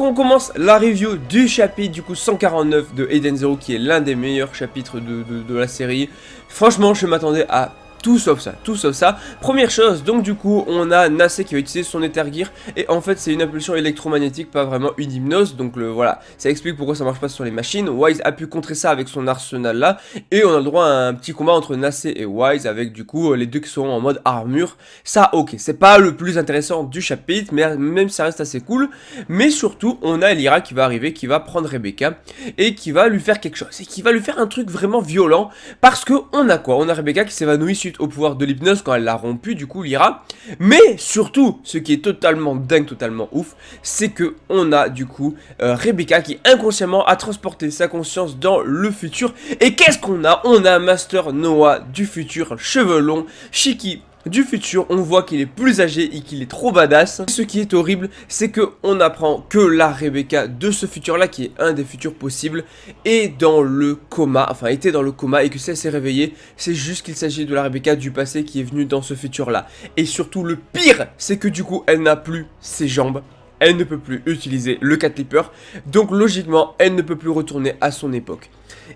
On commence la review du chapitre du coup 149 de Eden Zero, qui est l'un des meilleurs chapitres de la série. Franchement, je m'attendais à tout sauf ça, tout sauf ça. Première chose, donc du coup, on a Nassé qui va utiliser son Ether Gear, et en fait, c'est une impulsion électromagnétique, pas vraiment une hypnose, donc voilà, ça explique pourquoi ça marche pas sur les machines. Wise a pu contrer ça avec son arsenal là, et on a le droit à un petit combat entre Nassé et Wise, avec du coup, les deux qui seront en mode armure. Ça, ok, c'est pas le plus intéressant du chapitre, mais même ça reste assez cool. Mais surtout, on a Lyra qui va arriver, qui va prendre Rebecca, et qui va lui faire quelque chose, et qui va lui faire un truc vraiment violent, parce que on a quoi? On a Rebecca qui s'évanouit suite au pouvoir de l'hypnose quand elle l'a rompu, du coup Lyra. Mais surtout, ce qui est totalement dingue, totalement ouf, c'est que on a du coup Rebecca qui inconsciemment a transporté sa conscience dans le futur. Et qu'est-ce qu'on a? On a Master Noah du futur, cheveux longs, Shiki du futur, on voit qu'il est plus âgé et qu'il est trop badass. Ce qui est horrible, c'est que on apprend que la Rebecca de ce futur là, qui est un des futurs possibles, est dans le coma, enfin était dans le coma, et que si elle s'est réveillée, c'est juste qu'il s'agit de la Rebecca du passé qui est venue dans ce futur là. Et surtout le pire, c'est que du coup elle n'a plus ses jambes. Elle ne peut plus utiliser le Cat Leaper, donc logiquement elle ne peut plus retourner à son époque.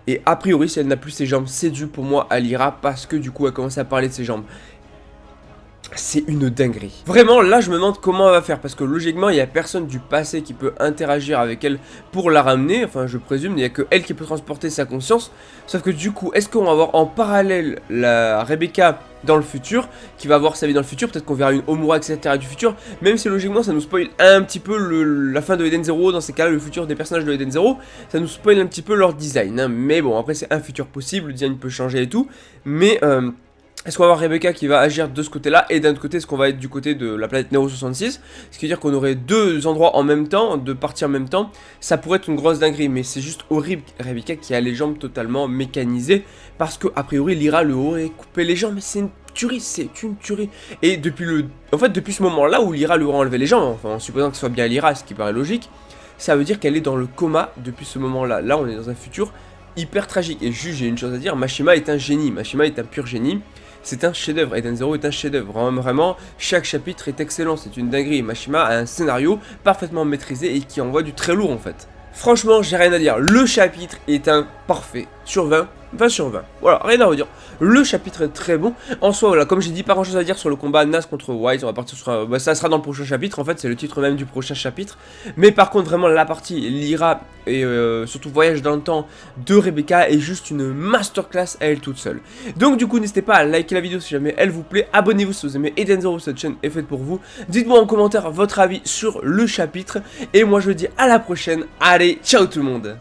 Et a priori, si elle n'a plus ses jambes, c'est dû pour moi à Lyra, parce que du coup elle commence à parler de ses jambes. C'est une dinguerie. Vraiment, là, je me demande comment elle va faire. Parce que logiquement, il n'y a personne du passé qui peut interagir avec elle pour la ramener. Enfin, je présume, il n'y a que elle qui peut transporter sa conscience. Sauf que du coup, est-ce qu'on va avoir en parallèle la Rebecca dans le futur, qui va avoir sa vie dans le futur? Peut-être qu'on verra une Homura, etc. du futur. Même si logiquement, ça nous spoil un petit peu la fin de Eden Zero. Dans ces cas-là, le futur des personnages de Eden Zero. Ça nous spoil un petit peu leur design. Hein. Mais bon, après, c'est un futur possible. Le design peut changer et tout. Mais... est-ce qu'on va avoir Rebecca qui va agir de ce côté-là, et d'un autre côté, est-ce qu'on va être du côté de la planète Nero 66? Ce qui veut dire qu'on aurait deux endroits en même temps, deux parties en même temps. Ça pourrait être une grosse dinguerie, mais c'est juste horrible. Rebecca qui a les jambes totalement mécanisées, parce que a priori Lyra lui aurait coupé les jambes, mais c'est une tuerie, c'est une tuerie. Et depuis depuis ce moment-là où Lyra lui aurait enlevé les jambes, enfin en supposant que ce soit bien Lyra, ce qui paraît logique, ça veut dire qu'elle est dans le coma depuis ce moment-là. Là, on est dans un futur hyper tragique. Et juste, j'ai une chose à dire, Mashima est un génie, Mashima est un pur génie. C'est un chef-d'œuvre, Eden Zero est un chef-d'œuvre, vraiment, chaque chapitre est excellent, c'est une dinguerie. Mashima a un scénario parfaitement maîtrisé et qui envoie du très lourd en fait. Franchement, j'ai rien à dire, le chapitre est un parfait, sur 20, 20 sur 20, voilà, rien à redire. Le chapitre est très bon, en soi, voilà, comme j'ai dit, pas grand chose à dire sur le combat Nas contre Wise, on va partir sur, ça sera dans le prochain chapitre, en fait, c'est le titre même du prochain chapitre. Mais par contre, vraiment, la partie Lyra et surtout Voyage dans le temps de Rebecca est juste une masterclass à elle toute seule. Donc du coup, n'hésitez pas à liker la vidéo si jamais elle vous plaît, abonnez-vous si vous aimez Eden Zero, cette chaîne est faite pour vous. Dites-moi en commentaire votre avis sur le chapitre, et moi je vous dis à la prochaine, allez, ciao tout le monde.